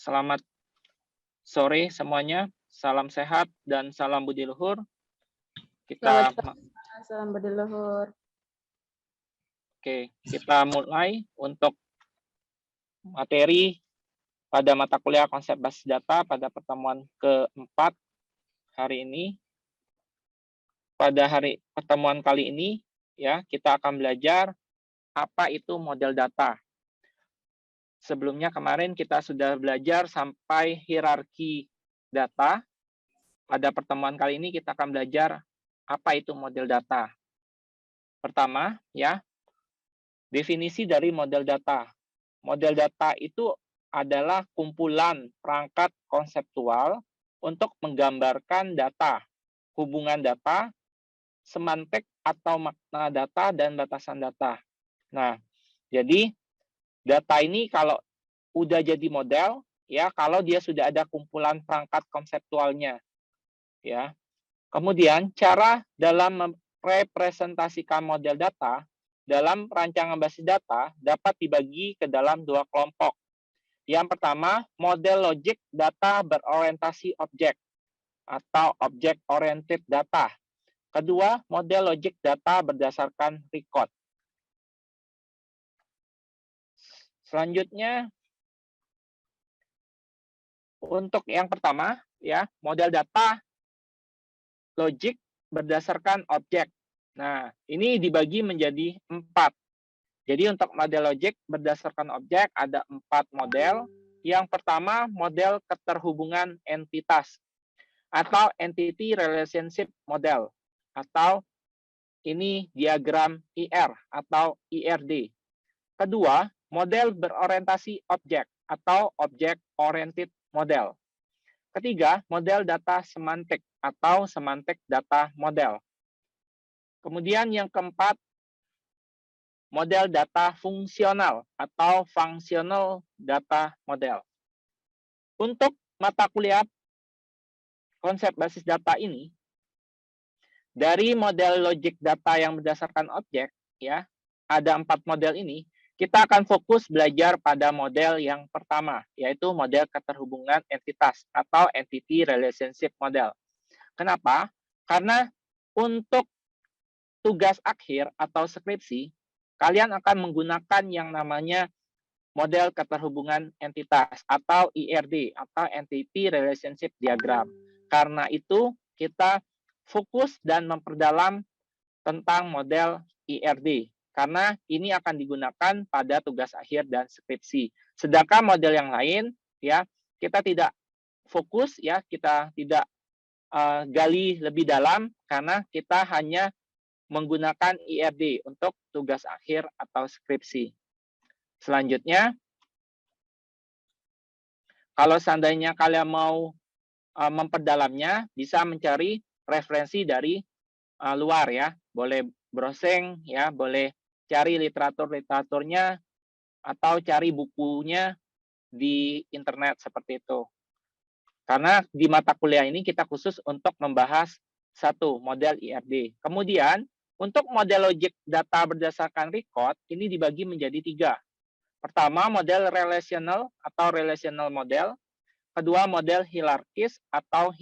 Selamat sore semuanya. Salam sehat dan salam budi luhur. Selamat Kita sore, salam berleluhur. kita mulai untuk materi pada mata kuliah konsep basis data pada pertemuan keempat hari ini. Pada pertemuan kali ini ya, kita akan belajar apa itu model data. Sebelumnya kemarin kita sudah belajar sampai hierarki data. Pada pertemuan kali ini kita akan belajar apa itu model data. Pertama, ya, definisi dari model data. Model data itu adalah kumpulan perangkat konseptual untuk menggambarkan data, hubungan data, semantik atau makna data, dan batasan data. Nah, jadi data ini kalau udah jadi model, ya, kalau dia sudah ada kumpulan perangkat konseptualnya, ya. Kemudian cara dalam merepresentasikan model data dalam rancangan basis data dapat dibagi ke dalam dua kelompok. Yang pertama, model logik data berorientasi objek atau object-oriented data. Kedua, model logik data berdasarkan record. Selanjutnya, untuk yang pertama, ya, model data logik berdasarkan objek. Nah, ini dibagi menjadi 4. Jadi untuk model logik berdasarkan objek ada 4 model. Yang pertama, model keterhubungan entitas atau Entity Relationship Model, atau ini diagram IR atau IRD. Kedua, model berorientasi objek atau Object Oriented Model. Ketiga, model data semantik atau Semantic Data Model. Kemudian yang keempat, model data fungsional atau Functional Data Model. Untuk mata kuliah konsep basis data ini, dari model logik data yang berdasarkan objek, ya, ada 4 model ini, kita akan fokus belajar pada model yang pertama, yaitu model keterhubungan entitas atau Entity Relationship Model. Kenapa? Karena untuk tugas akhir atau skripsi, kalian akan menggunakan yang namanya model keterhubungan entitas atau IRD atau Entity Relationship Diagram. Karena itu kita fokus dan memperdalam tentang model IRD karena ini akan digunakan pada tugas akhir dan skripsi. Sedangkan model yang lain ya kita tidak fokus ya, kita tidak gali lebih dalam karena kita hanya menggunakan IRD untuk tugas akhir atau skripsi. Selanjutnya, kalau seandainya kalian mau memperdalamnya, bisa mencari referensi dari luar ya. Boleh browsing ya, boleh cari literaturnya atau cari bukunya di internet seperti itu. Karena di mata kuliah ini kita khusus untuk membahas satu model IRD. Kemudian untuk model logik data berdasarkan record ini dibagi menjadi 3. Pertama, model relational atau relational model. Kedua, model hierarkis atau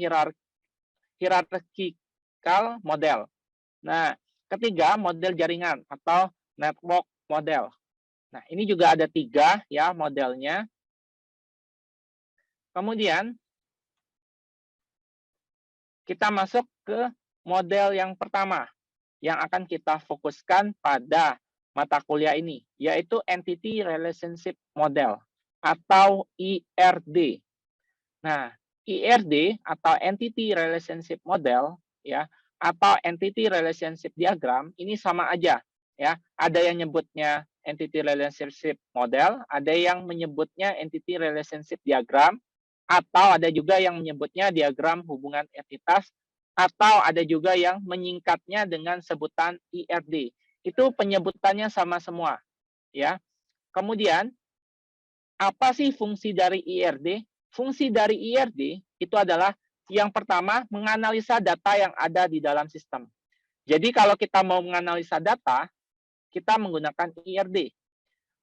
hierarchical model. Nah, ketiga, model jaringan atau network model. Nah, ini juga ada 3 ya modelnya. Kemudian, kita masuk ke model yang pertama yang akan kita fokuskan pada mata kuliah ini, yaitu Entity Relationship Model atau IRD. Nah, IRD atau Entity Relationship Model ya atau Entity Relationship Diagram ini sama aja ya. Ada yang nyebutnya Entity Relationship Model, ada yang menyebutnya Entity Relationship Diagram, atau ada juga yang menyebutnya diagram hubungan entitas, atau ada juga yang menyingkatnya dengan sebutan IRD. Itu penyebutannya sama semua ya. Kemudian apa sih fungsi dari IRD? Fungsi dari IRD itu adalah yang pertama menganalisa data yang ada di dalam sistem. Jadi kalau kita mau menganalisa data, kita menggunakan IRD.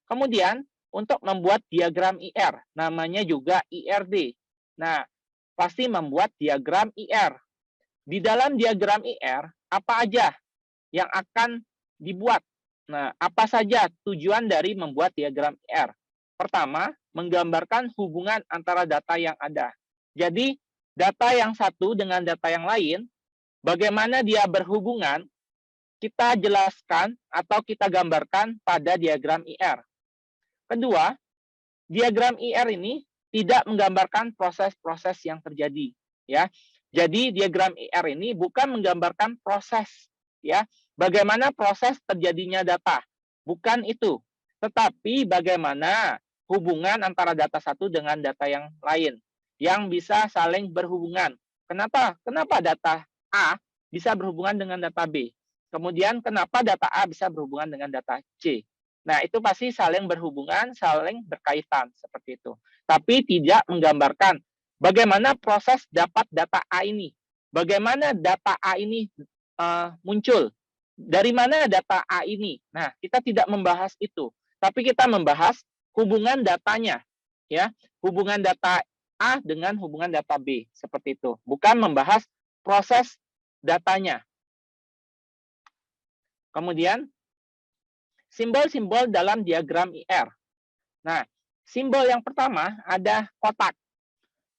Kemudian untuk membuat diagram IR, namanya juga IRD. Nah, pasti membuat diagram IR. Di dalam diagram IR, apa aja yang akan dibuat? Nah, apa saja tujuan dari membuat diagram IR? Pertama, menggambarkan hubungan antara data yang ada. Jadi, data yang satu dengan data yang lain, bagaimana dia berhubungan, kita jelaskan atau kita gambarkan pada diagram IR. Kedua, diagram IR ini tidak menggambarkan proses-proses yang terjadi, ya. Jadi diagram IR ini bukan menggambarkan proses, ya. Bagaimana proses terjadinya data, bukan itu. Tetapi bagaimana hubungan antara data satu dengan data yang lain yang bisa saling berhubungan. Kenapa? Kenapa data A bisa berhubungan dengan data B? Kemudian kenapa data A bisa berhubungan dengan data C? Nah, itu pasti saling berhubungan, saling berkaitan, seperti itu. Tapi tidak menggambarkan bagaimana proses dapat data A ini. Bagaimana data A ini muncul. Dari mana data A ini? Nah, kita tidak membahas itu. Tapi kita membahas hubungan datanya. Ya, hubungan data A dengan hubungan data B. Seperti itu. Bukan membahas proses datanya. Kemudian, simbol-simbol dalam diagram IR. Nah, simbol yang pertama ada kotak.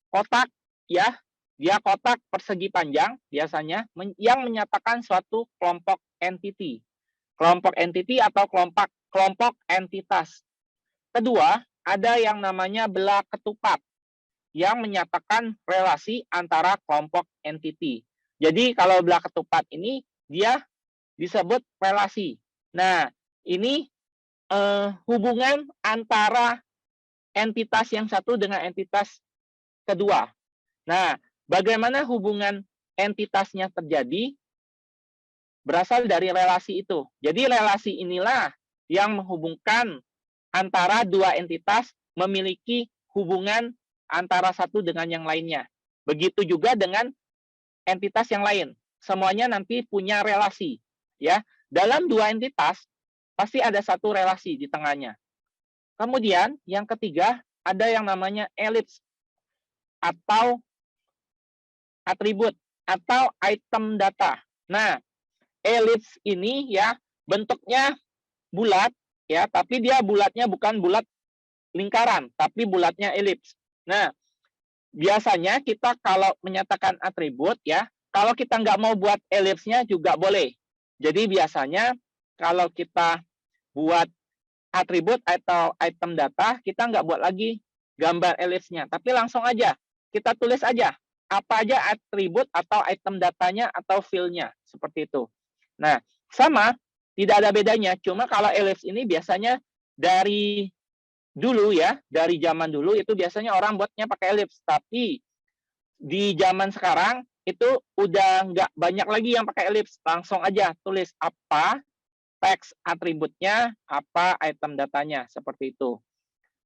Kotak, ya, dia kotak persegi panjang biasanya yang menyatakan suatu kelompok entity. Kelompok entity atau kelompok entitas. Kedua, ada yang namanya belah ketupat yang menyatakan relasi antara kelompok entity. Jadi kalau belah ketupat ini dia disebut relasi. Nah, ini hubungan antara entitas yang satu dengan entitas kedua. Nah, bagaimana hubungan entitasnya terjadi? Berasal dari relasi itu. Jadi relasi inilah yang menghubungkan antara dua entitas memiliki hubungan antara satu dengan yang lainnya. Begitu juga dengan entitas yang lain. Semuanya nanti punya relasi. Ya, dalam dua entitas pasti ada satu relasi di tengahnya. Kemudian yang ketiga ada yang namanya elips atau atribut atau item data. Nah, elips ini ya bentuknya bulat ya, tapi dia bulatnya bukan bulat lingkaran, tapi bulatnya elips. Nah, biasanya kita kalau menyatakan atribut ya, kalau kita nggak mau buat elipsnya juga boleh. Jadi biasanya kalau kita buat atribut atau item data, kita nggak buat lagi gambar elipsnya, tapi langsung aja kita tulis aja apa aja atribut atau item datanya atau field-nya, seperti itu. Nah, sama, tidak ada bedanya, cuma kalau elips ini biasanya dari dulu ya, dari zaman dulu itu biasanya orang buatnya pakai elips, tapi di zaman sekarang itu udah nggak banyak lagi yang pakai elips, langsung aja tulis apa teks atributnya, apa item datanya, seperti itu.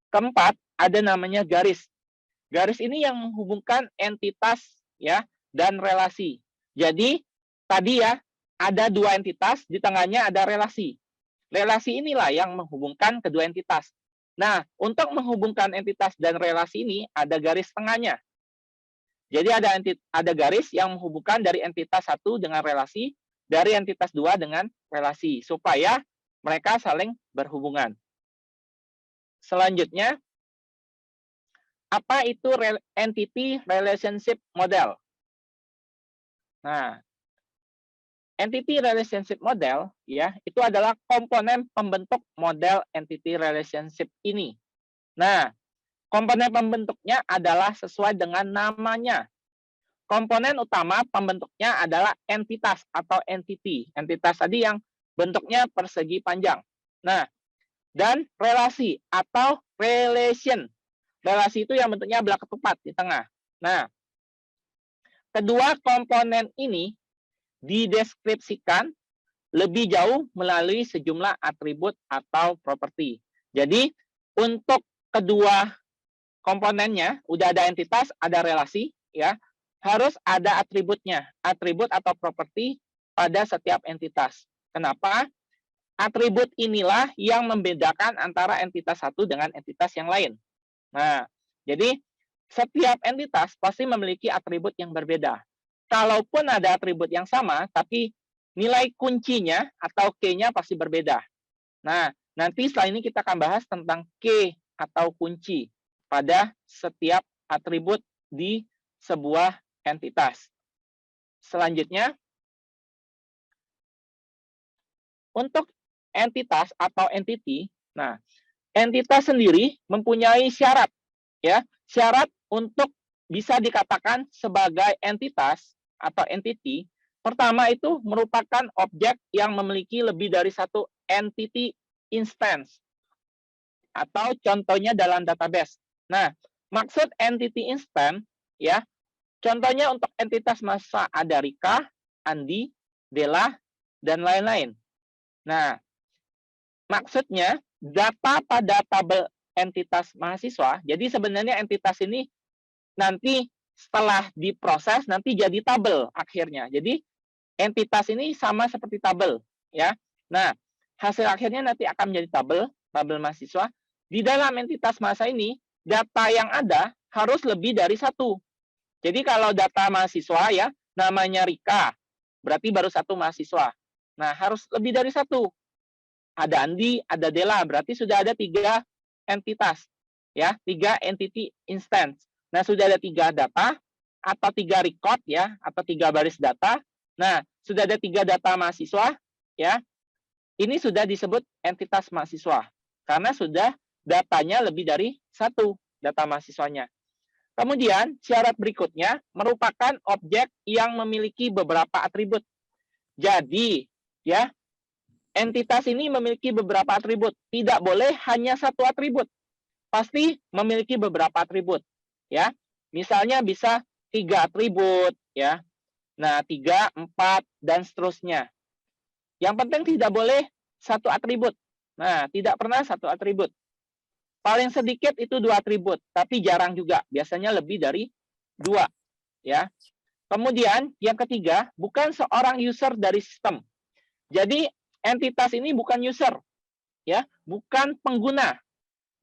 Keempat, ada namanya garis. Garis ini yang menghubungkan entitas ya dan relasi. Jadi tadi ya ada dua entitas, di tengahnya ada relasi. Relasi inilah yang menghubungkan kedua entitas. Nah, untuk menghubungkan entitas dan relasi ini ada garis tengahnya. Jadi ada garis yang menghubungkan dari entitas satu dengan relasi, dari entitas dua dengan relasi, supaya mereka saling berhubungan. Selanjutnya, apa itu entity relationship model? Nah, entity relationship model ya, itu adalah komponen pembentuk model entity relationship ini. Nah, komponen pembentuknya adalah sesuai dengan namanya. Komponen utama pembentuknya adalah entitas atau entity. Entitas tadi yang bentuknya persegi panjang. Nah, dan relasi atau relation. Relasi itu yang bentuknya belah ketupat di tengah. Nah, kedua komponen ini dideskripsikan lebih jauh melalui sejumlah atribut atau properti. Jadi, untuk kedua komponennya, udah ada entitas, ada relasi, ya, harus ada atributnya, atribut atau properti pada setiap entitas. Kenapa? atribut inilah yang membedakan antara entitas satu dengan entitas yang lain. Nah, jadi setiap entitas pasti memiliki atribut yang berbeda. Kalaupun ada atribut yang sama, tapi nilai kuncinya atau key-nya pasti berbeda. Nah, nanti setelah ini kita akan bahas tentang key atau kunci pada setiap atribut di sebuah entitas. Selanjutnya, untuk entitas atau entity, nah, entitas sendiri mempunyai syarat, ya, syarat untuk bisa dikatakan sebagai entitas atau entity. Pertama itu merupakan objek yang memiliki lebih dari satu entity instance, atau contohnya dalam database. Nah, maksud entity instance, ya, contohnya untuk entitas mahasiswa ada Rika, Andi, Dela, dan lain-lain. Nah, maksudnya data pada tabel entitas mahasiswa, jadi sebenarnya entitas ini nanti setelah diproses nanti jadi tabel akhirnya. Jadi entitas ini sama seperti tabel, ya. Nah, hasil akhirnya nanti akan menjadi tabel mahasiswa. Di dalam entitas mahasiswa ini, data yang ada harus lebih dari satu. Jadi kalau data mahasiswa, ya, namanya Rika, berarti baru satu mahasiswa. Nah, harus lebih dari satu. Ada Andi, ada Dela, berarti sudah ada 3 entitas, ya, 3 entity instance. Nah, sudah ada 3 data atau 3 record, ya, atau 3 baris data. Nah, sudah ada 3 data mahasiswa, ya. Ini sudah disebut entitas mahasiswa karena sudah datanya lebih dari satu data mahasiswanya. Kemudian syarat berikutnya merupakan objek yang memiliki beberapa atribut. Jadi, ya, entitas ini memiliki beberapa atribut. Tidak boleh hanya satu atribut. Pasti memiliki beberapa atribut, ya. Misalnya bisa 3 atribut, ya. Nah, 3, 4, dan seterusnya. Yang penting tidak boleh satu atribut. Nah, tidak pernah satu atribut. Paling sedikit itu 2 atribut, tapi jarang juga. Biasanya lebih dari 2, ya. Kemudian yang ketiga, bukan seorang user dari sistem. Jadi entitas ini bukan user, ya, bukan pengguna,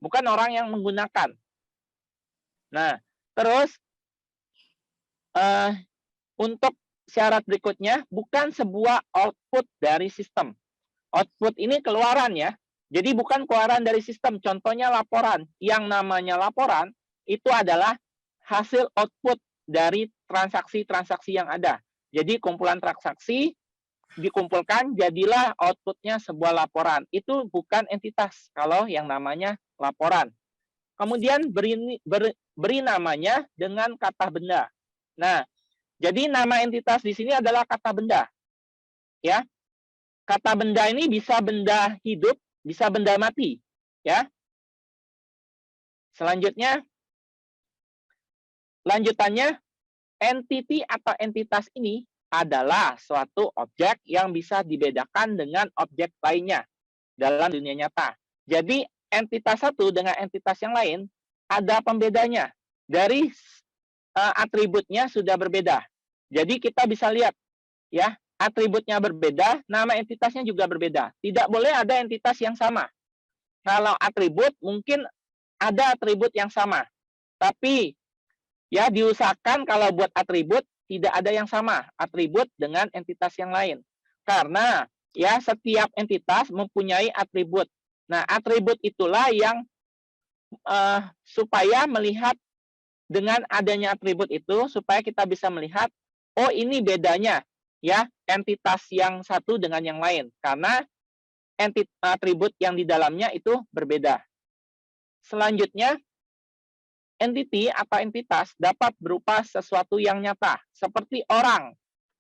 bukan orang yang menggunakan. Nah, terus untuk syarat berikutnya, bukan sebuah output dari sistem. Output ini keluaran, ya. Jadi bukan keluaran dari sistem. Contohnya laporan. Yang namanya laporan itu adalah hasil output dari transaksi-transaksi yang ada. Jadi kumpulan transaksi dikumpulkan, jadilah outputnya sebuah laporan. Itu bukan entitas kalau yang namanya laporan. Kemudian beri namanya dengan kata benda. Nah, jadi nama entitas di sini adalah kata benda, ya. Kata benda ini bisa benda hidup, bisa benda mati, ya. Selanjutnya, lanjutannya, entity atau entitas ini adalah suatu objek yang bisa dibedakan dengan objek lainnya dalam dunia nyata. Jadi, entitas satu dengan entitas yang lain ada pembedanya. Dari atributnya sudah berbeda. Jadi, kita bisa lihat, ya, atributnya berbeda, nama entitasnya juga berbeda. Tidak boleh ada entitas yang sama. Kalau atribut, mungkin ada atribut yang sama. Tapi, ya, diusahakan kalau buat atribut, tidak ada yang sama atribut dengan entitas yang lain. Karena, ya, setiap entitas mempunyai atribut. Nah, atribut itulah yang supaya melihat dengan adanya atribut itu, supaya kita bisa melihat, oh, ini bedanya, ya, entitas yang satu dengan yang lain. Karena atribut yang di dalamnya itu berbeda. Selanjutnya, entity atau entitas dapat berupa sesuatu yang nyata, seperti orang.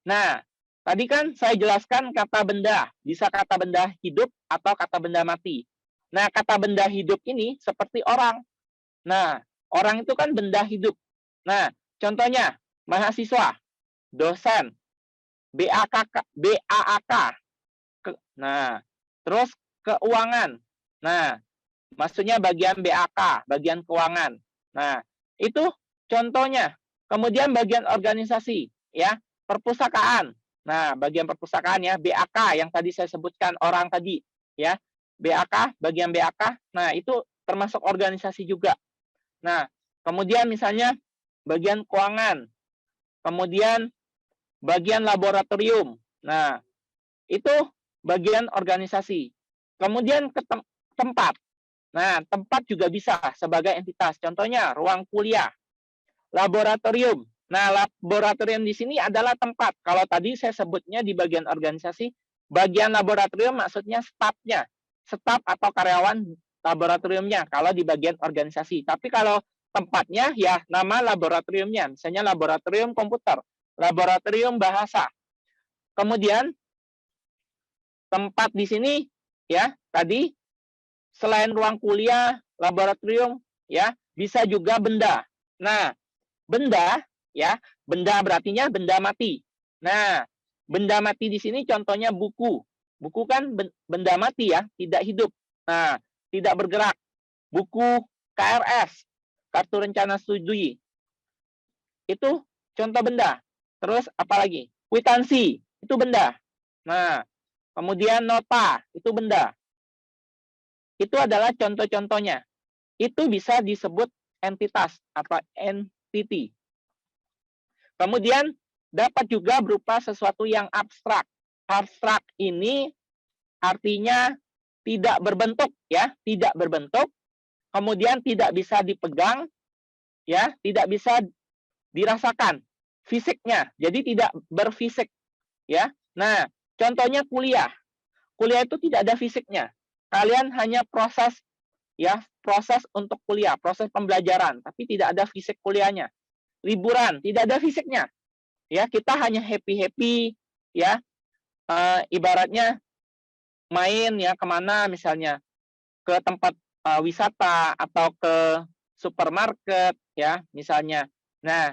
Nah, tadi kan saya jelaskan kata benda, bisa kata benda hidup atau kata benda mati. Nah, kata benda hidup ini seperti orang. Nah, orang itu kan benda hidup. Nah, contohnya, mahasiswa, dosen, BAAK. Nah, terus keuangan. Nah, maksudnya bagian BAK, bagian keuangan. Nah, itu contohnya. Kemudian bagian organisasi, ya, perpustakaan. Nah, bagian perpustakaan, ya, BAK yang tadi saya sebutkan orang tadi. ya. BAK, bagian BAK, nah itu termasuk organisasi juga. Nah, kemudian misalnya bagian keuangan, kemudian bagian laboratorium. Nah, itu bagian organisasi. Kemudian ke tempat. Nah, tempat juga bisa sebagai entitas. Contohnya ruang kuliah, laboratorium. Nah, laboratorium di sini adalah tempat. Kalau tadi saya sebutnya di bagian organisasi, bagian laboratorium maksudnya stafnya, staf atau karyawan laboratoriumnya kalau di bagian organisasi. Tapi kalau tempatnya ya nama laboratoriumnya, misalnya laboratorium komputer, laboratorium bahasa. Kemudian tempat di sini ya tadi selain ruang kuliah, laboratorium ya bisa juga benda. Nah, benda ya, benda berartinya benda mati. Nah, benda mati di sini contohnya buku. Buku kan benda mati ya, tidak hidup. Nah, tidak bergerak. Buku KRS, kartu rencana studi. Itu contoh benda. Terus apalagi? Kwitansi, itu benda. Nah, kemudian nota, itu benda. Itu adalah contoh-contohnya. Itu bisa disebut entitas atau entity. Kemudian dapat juga berupa sesuatu yang abstrak. Abstrak ini artinya tidak berbentuk ya, tidak berbentuk. Kemudian tidak bisa dipegang ya, tidak bisa dirasakan fisiknya. Jadi tidak berfisik ya. Nah, contohnya kuliah. Kuliah itu tidak ada fisiknya. Kalian hanya proses ya, proses untuk kuliah, proses pembelajaran, tapi tidak ada fisik kuliahnya. Liburan, tidak ada fisiknya. Ya, kita hanya happy-happy ya. Ibaratnya main ya kemana misalnya ke tempat wisata atau ke supermarket ya misalnya. Nah,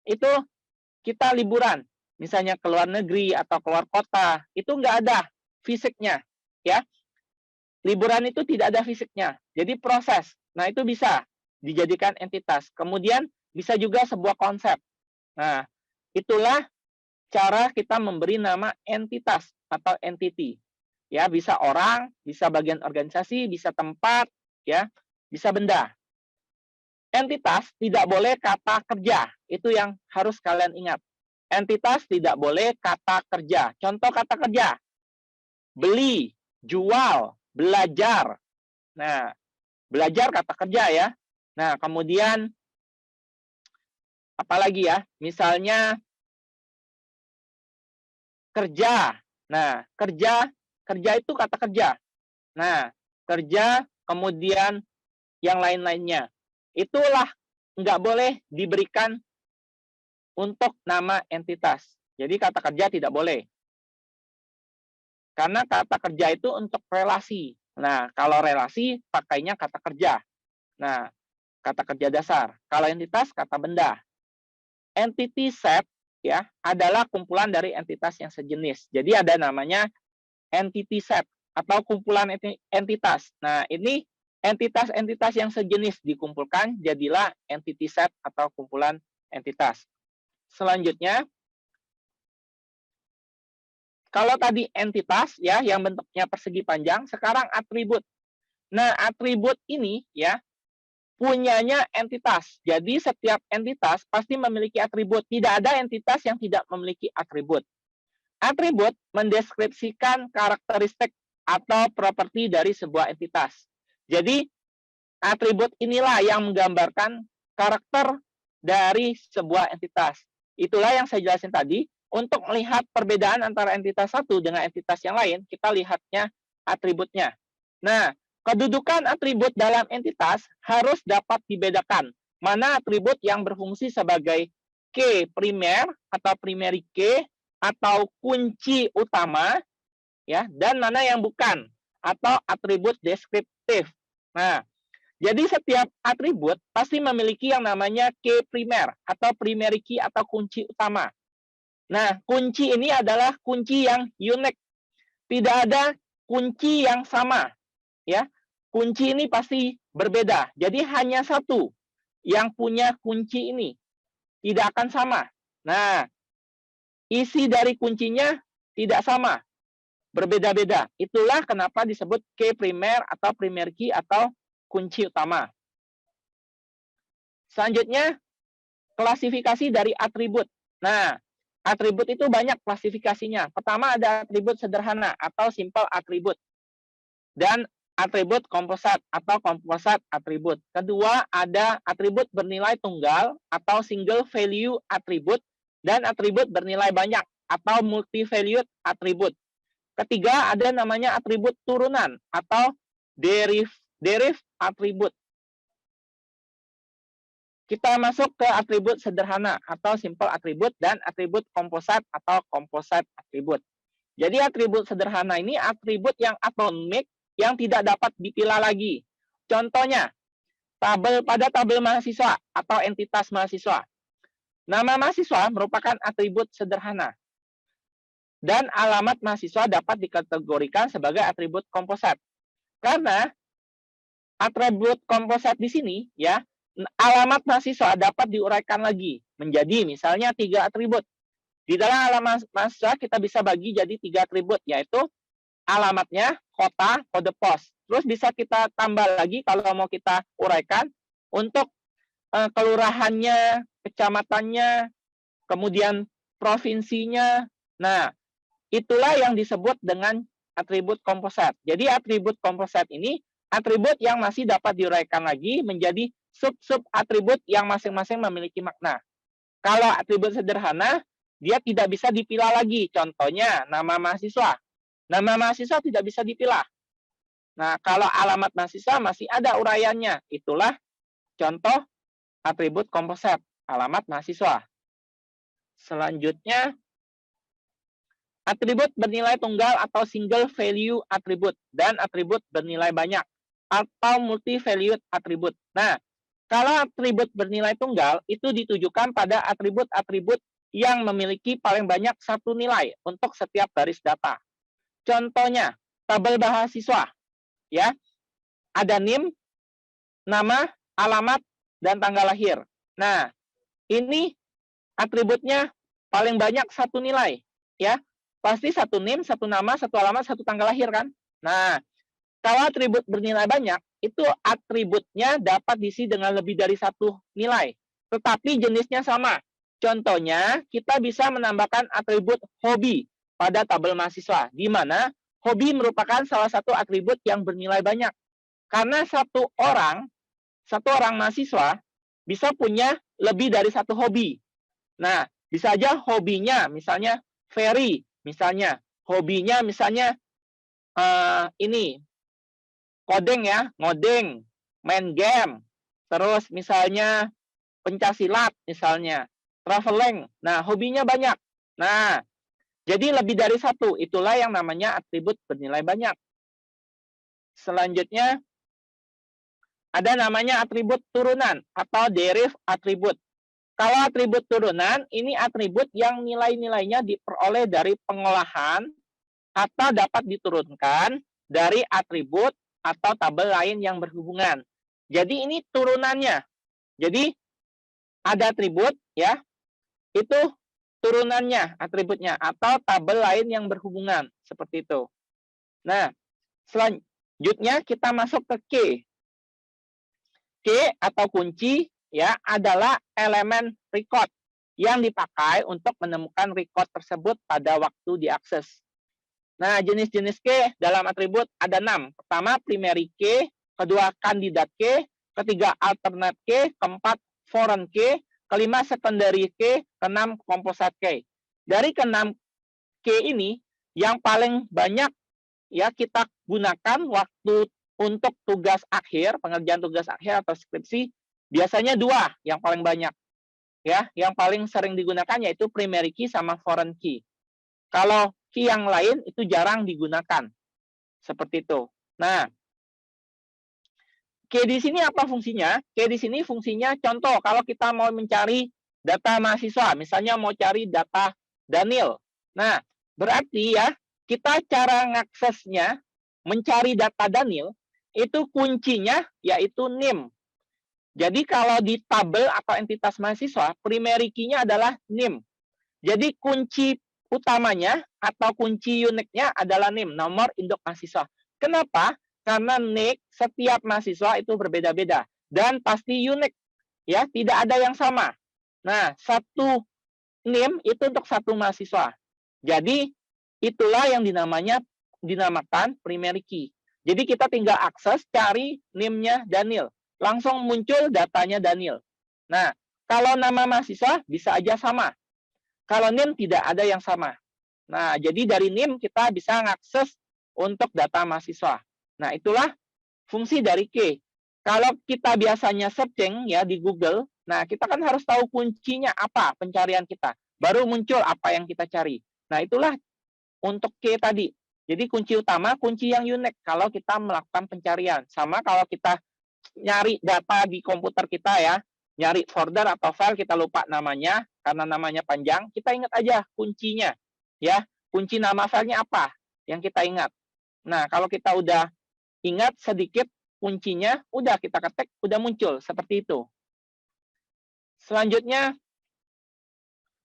itu kita liburan, misalnya ke luar negeri atau keluar kota, itu nggak ada fisiknya ya. Liburan itu tidak ada fisiknya. Jadi proses. Nah, itu bisa dijadikan entitas. Kemudian bisa juga sebuah konsep. Nah, itulah cara kita memberi nama entitas atau entity. Ya, bisa orang, bisa bagian organisasi, bisa tempat, ya, bisa benda. Entitas tidak boleh kata kerja. Itu yang harus kalian ingat. Entitas tidak boleh kata kerja. Contoh kata kerja. Beli, jual, belajar. Nah, belajar kata kerja ya. Nah, kemudian apalagi ya? Misalnya kerja. Nah, kerja itu kata kerja. Nah, kerja kemudian yang lain-lainnya. Itulah nggak boleh diberikan untuk nama entitas. Jadi kata kerja tidak boleh. Karena kata kerja itu untuk relasi. Nah, kalau relasi pakainya kata kerja. Nah, kata kerja dasar. Kalau entitas kata benda. Entity set ya adalah kumpulan dari entitas yang sejenis. Jadi ada namanya entity set atau kumpulan entitas. Nah, ini entitas-entitas yang sejenis dikumpulkan jadilah entity set atau kumpulan entitas. Selanjutnya, kalau tadi entitas ya yang bentuknya persegi panjang, sekarang atribut. Nah, atribut ini ya punyanya entitas. Jadi setiap entitas pasti memiliki atribut. Tidak ada entitas yang tidak memiliki atribut. Atribut mendeskripsikan karakteristik atau properti dari sebuah entitas. Jadi atribut inilah yang menggambarkan karakter dari sebuah entitas. Itulah yang saya jelasin tadi. Untuk melihat perbedaan antara entitas satu dengan entitas yang lain, kita lihatnya atributnya. Nah, kedudukan atribut dalam entitas harus dapat dibedakan. Mana atribut yang berfungsi sebagai key primer atau primary key atau kunci utama, ya, dan mana yang bukan atau atribut deskriptif. Nah, jadi setiap atribut pasti memiliki yang namanya key primer atau primary key atau kunci utama. Nah, kunci ini adalah kunci yang unik. Tidak ada kunci yang sama, ya. Kunci ini pasti berbeda. Jadi hanya satu yang punya kunci ini. Tidak akan sama. Nah, isi dari kuncinya tidak sama. berbeda-beda. Itulah kenapa disebut key primer atau primary key atau kunci utama. Selanjutnya, klasifikasi dari atribut. Nah, atribut itu banyak klasifikasinya. Pertama ada atribut sederhana atau simple atribut. Dan atribut komposat atau komposat atribut. Kedua, ada atribut bernilai tunggal atau single value atribut dan atribut bernilai banyak atau multi-valued atribut. Ketiga, ada namanya atribut turunan atau derive atribut. Kita masuk ke atribut sederhana atau simple atribut dan atribut komposat atau komposat atribut. Jadi atribut sederhana ini atribut yang atomik yang tidak dapat dipilah lagi. Contohnya, pada tabel mahasiswa atau entitas mahasiswa. Nama mahasiswa merupakan atribut sederhana. Dan alamat mahasiswa dapat dikategorikan sebagai atribut komposat. Karena atribut komposat di sini, ya, alamat mahasiswa dapat diuraikan lagi menjadi misalnya 3 atribut. Di dalam alamat mahasiswa kita bisa bagi jadi 3 atribut, yaitu alamatnya, kota, kode pos. Terus bisa kita tambah lagi kalau mau kita uraikan untuk kelurahannya, kecamatannya, kemudian provinsinya. Nah, itulah yang disebut dengan atribut komposat. Jadi atribut komposat ini atribut yang masih dapat diuraikan lagi menjadi sub-sub atribut yang masing-masing memiliki makna. Kalau atribut sederhana, dia tidak bisa dipilah lagi. Contohnya, nama mahasiswa. Nama mahasiswa tidak bisa dipilah. Nah, kalau alamat mahasiswa masih ada uraiannya. Itulah contoh atribut komposat, alamat mahasiswa. Selanjutnya, atribut bernilai tunggal atau single value atribut dan atribut bernilai banyak atau multi-valued atribut. Nah, kalau atribut bernilai tunggal itu ditujukan pada atribut-atribut yang memiliki paling banyak satu nilai untuk setiap baris data. Contohnya, tabel mahasiswa, ya, ada NIM, nama, alamat, dan tanggal lahir. Nah, ini atributnya paling banyak satu nilai, ya, pasti satu NIM, satu nama, satu alamat, satu tanggal lahir kan. Nah, kalau atribut bernilai banyak, itu atributnya dapat diisi dengan lebih dari satu nilai, tetapi jenisnya sama. Contohnya, kita bisa menambahkan atribut hobi pada tabel mahasiswa, di mana hobi merupakan salah satu atribut yang bernilai banyak. Karena satu orang mahasiswa bisa punya lebih dari satu hobi. Nah, bisa aja hobinya, misalnya Ferry, misalnya hobinya misalnya ini coding ya, ngoding, main game, terus misalnya pencaksilat, misalnya traveling. Nah, hobinya banyak. Nah, jadi lebih dari satu, itulah yang namanya atribut bernilai banyak. Selanjutnya, ada namanya atribut turunan atau derive atribut. Kalau atribut turunan, ini atribut yang nilai-nilainya diperoleh dari pengolahan atau dapat diturunkan dari atribut atau tabel lain yang berhubungan. Jadi ini turunannya. Jadi ada atribut, ya, itu turunannya, atributnya, atau tabel lain yang berhubungan, seperti itu. Nah, selanjutnya kita masuk ke key. Key atau kunci, ya, adalah elemen record yang dipakai untuk menemukan record tersebut pada waktu diakses. Nah, jenis-jenis key dalam atribut ada 6. Pertama, primary key, kedua, candidate key, ketiga, alternate key, keempat, foreign key, kelima, secondary key, keenam, composite key. Dari keenam key ini, yang paling banyak ya kita gunakan waktu untuk tugas akhir, pengerjaan tugas akhir atau skripsi, biasanya 2 yang paling banyak. Ya, yang paling sering digunakan yaitu primary key sama foreign key. Kalau key yang lain itu jarang digunakan. Seperti itu. Nah, key di sini apa fungsinya? Key di sini fungsinya contoh kalau kita mau mencari data mahasiswa, misalnya mau cari data Daniel. Nah, berarti ya kita cara ngaksesnya mencari data Daniel itu kuncinya yaitu NIM. Jadi kalau di tabel atau entitas mahasiswa, primary key-nya adalah NIM. Jadi kunci utamanya atau kunci uniknya adalah NIM, nomor induk mahasiswa. Kenapa? Karena NIK setiap mahasiswa itu berbeda-beda dan pasti unik, ya, tidak ada yang sama. Nah, satu NIM itu untuk satu mahasiswa. Jadi itulah yang dinamakan primary key. Jadi kita tinggal akses, cari NIM-nya Daniel, langsung muncul datanya Daniel. Nah, kalau nama mahasiswa bisa aja sama. Kalau NIM tidak ada yang sama. Nah, jadi dari NIM kita bisa mengakses untuk data mahasiswa. Nah, itulah fungsi dari key. Kalau kita biasanya searching ya di Google, nah kita kan harus tahu kuncinya apa pencarian kita. Baru muncul apa yang kita cari. Nah, itulah untuk key tadi. Jadi kunci utama, kunci yang unik kalau kita melakukan pencarian. Sama kalau kita nyari data di komputer kita ya, nyari folder atau file kita lupa namanya karena namanya panjang, kita ingat aja kuncinya. Ya, kunci nama filenya apa yang kita ingat. Nah, kalau kita udah ingat sedikit kuncinya, udah kita ketik, udah muncul seperti itu. Selanjutnya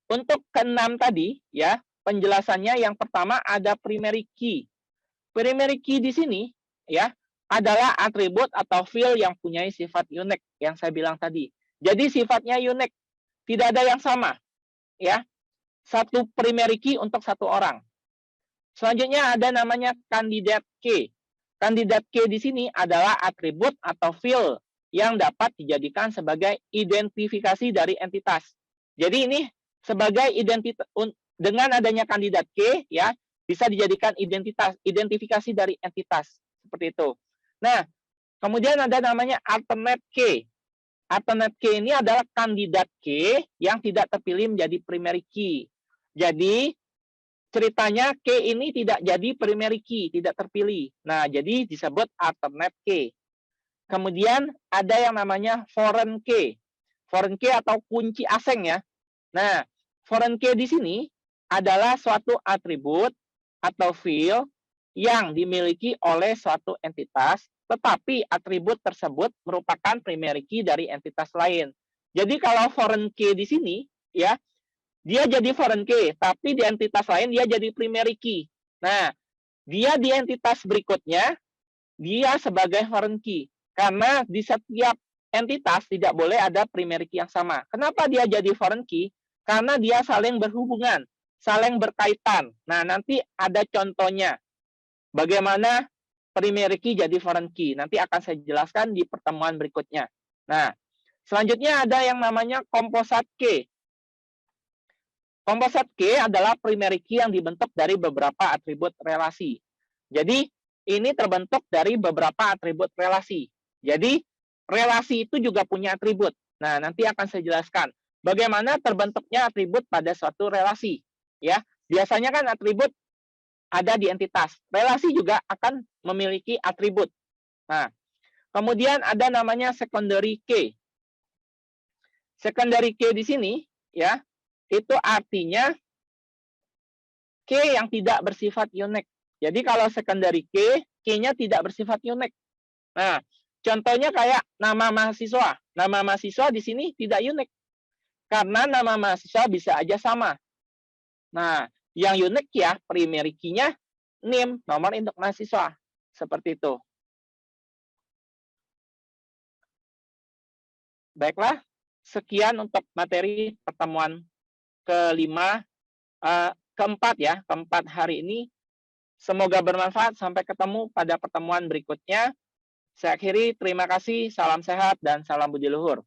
untuk keenam tadi ya, penjelasannya yang pertama ada primary key. Primary key di sini ya adalah atribut atau field yang punya sifat unik yang saya bilang tadi. Jadi sifatnya unik, tidak ada yang sama, ya. Satu primary key untuk satu orang. Selanjutnya ada namanya candidate key. Candidate key di sini adalah atribut atau field yang dapat dijadikan sebagai identifikasi dari entitas. Jadi ini sebagai identitas dengan adanya candidate key ya bisa dijadikan identifikasi dari entitas seperti itu. Nah, kemudian ada namanya alternate key. Alternate key ini adalah kandidat key yang tidak terpilih menjadi primary key. Jadi, ceritanya key ini tidak jadi primary key, tidak terpilih. Nah, jadi disebut alternate key. Kemudian ada yang namanya foreign key. Foreign key atau kunci asing ya. Nah, foreign key di sini adalah suatu atribut atau field yang dimiliki oleh suatu entitas, tetapi atribut tersebut merupakan primary key dari entitas lain. Jadi kalau foreign key di sini, ya, dia jadi foreign key, tapi di entitas lain dia jadi primary key. Nah, dia di entitas berikutnya, dia sebagai foreign key. Karena di setiap entitas tidak boleh ada primary key yang sama. Kenapa dia jadi foreign key? Karena dia saling berhubungan, saling berkaitan. Nah, nanti ada contohnya. Bagaimana primary key jadi foreign key. Nanti akan saya jelaskan di pertemuan berikutnya. Nah, selanjutnya ada yang namanya composite key. Composite key adalah primary key yang dibentuk dari beberapa atribut relasi. Jadi, ini terbentuk dari beberapa atribut relasi. Jadi, relasi itu juga punya atribut. Nah, nanti akan saya jelaskan bagaimana terbentuknya atribut pada suatu relasi. Ya, biasanya kan atribut ada di entitas. Relasi juga akan memiliki atribut. Nah, kemudian ada namanya secondary key. Secondary key di sini, ya, itu artinya key yang tidak bersifat unik. Jadi kalau secondary key, key-nya tidak bersifat unik. Nah, contohnya kayak nama mahasiswa. Nama mahasiswa di sini tidak unik. Karena nama mahasiswa bisa aja sama. Nah, yang unik ya primary key-nya NIM, nomor induk mahasiswa. Seperti itu. Baiklah, sekian untuk materi pertemuan keempat ya, keempat hari ini. Semoga bermanfaat. Sampai ketemu pada pertemuan berikutnya. Saya akhiri, terima kasih, salam sehat, dan salam budi luhur.